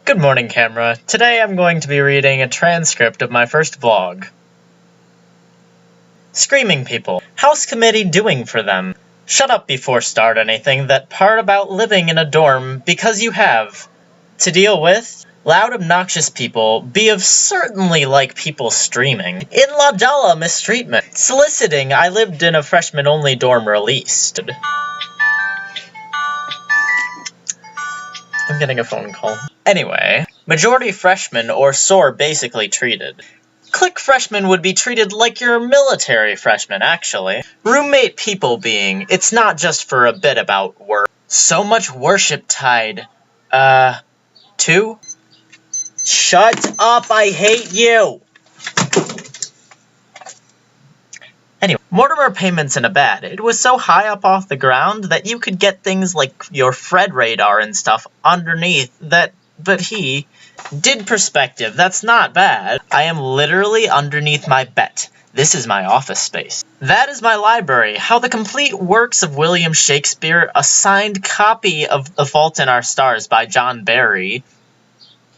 Good morning, camera. Today I'm going to be reading a transcript of my first vlog. Screaming people. House committee doing for them. Shut up before start anything. That part about living in a dorm because you have. To deal with loud obnoxious people. Be of certainly like people streaming. In La Jala mistreatment. Soliciting. I lived in a freshman only dorm released. I'm getting a phone call. Anyway, majority freshmen or SOR basically treated. Clique freshman would be treated like your military freshman, actually. Roommate people being, it's not just for a bit about work. So much worship tied. To? Shut up, I hate you! Anyway, Mortimer payments in a bad. It was so high up off the ground that you could get things like your Fred radar and stuff underneath that, but he did perspective. That's not bad. I am literally underneath my bed. This is my office space. That is my library. How the complete works of William Shakespeare, a signed copy of The Fault in Our Stars by John Barry,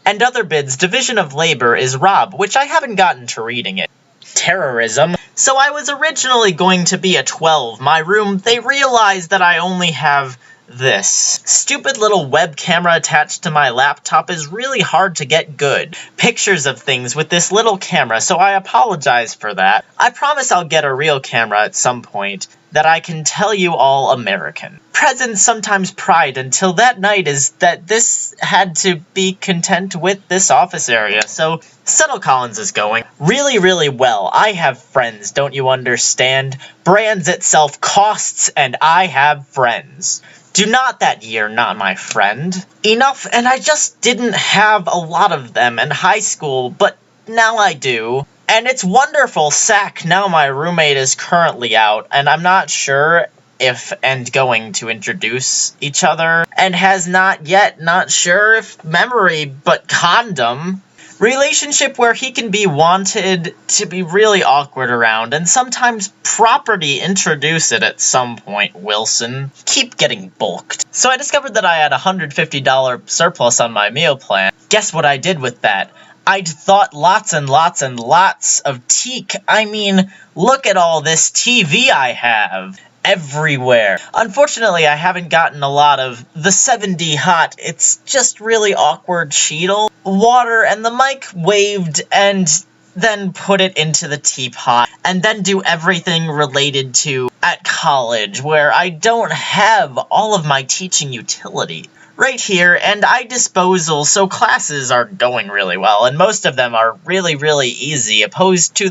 and other bids. Division of Labor is Rob, which I haven't gotten to reading it. Terrorism. So I was originally going to be a 12. My room, they realized that I only have this. Stupid little web camera attached to my laptop is really hard to get good pictures of things with this little camera, so I apologize for that. I promise I'll get a real camera at some point that I can tell you all American. Presence, sometimes pride, until that night is that this had to be content with this office area, so Settle Collins is going really, really well. I have friends, don't you understand? Brands itself costs, and I have friends. Do not that year, not my friend. Enough, and I just didn't have a lot of them in high school, but now I do. And it's wonderful, sack, now my roommate is currently out, and I'm not sure if and going to introduce each other, and has not yet, not sure if memory, but condom. Relationship where he can be wanted to be really awkward around, and sometimes property introduce it at some point, Wilson. Keep getting bulked. So I discovered that I had a $150 surplus on my meal plan. Guess what I did with that? I'd thought lots and lots and lots of teak. I mean, look at all this TV I have. Everywhere. Unfortunately, I haven't gotten a lot of the 7D hot. It's just really awkward sheetal. Water, and the mic waved, and then put it into the teapot, and then do everything related to at college, where I don't have all of my teaching utility. Right here, and I disposal, so classes are going really well, and most of them are really, really easy, opposed to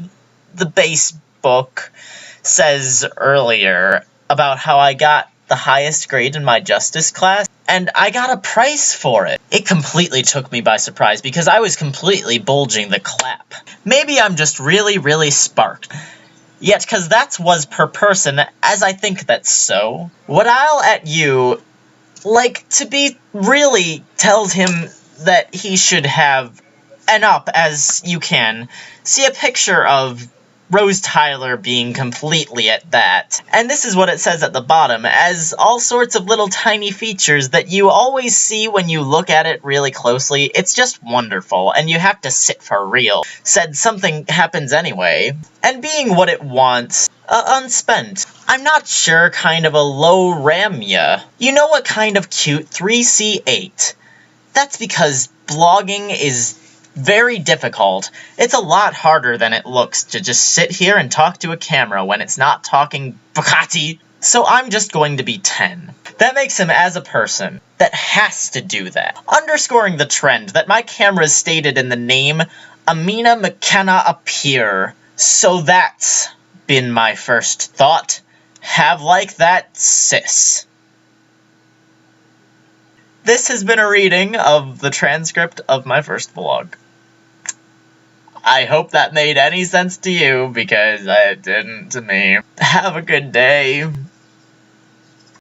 the base book says earlier about how I got the highest grade in my justice class, and I got a prize for it. It completely took me by surprise, because I was completely bulging the clap. Maybe I'm just really, really sparked. Yet, cause that was per person, as I think that's so. What I'll at you, like, to be really tells him that he should have an up as you can. See a picture of Rose Tyler being completely at that. And this is what it says at the bottom, as all sorts of little tiny features that you always see when you look at it really closely. It's just wonderful, and you have to sit for real. Said something happens anyway. And being what it wants, unspent. I'm not sure, kind of a low ramya. You know what kind of cute 3C8? That's because blogging is very difficult. It's a lot harder than it looks to just sit here and talk to a camera when it's not talking Bukati. So I'm just going to be 10. That makes him as a person that has to do that. Underscoring the trend that my camera is stated in the name Amina McKenna appear. So that's been my first thought. Have like that, sis. This has been a reading of the transcript of my first vlog. I hope that made any sense to you, because it didn't to me. Have a good day.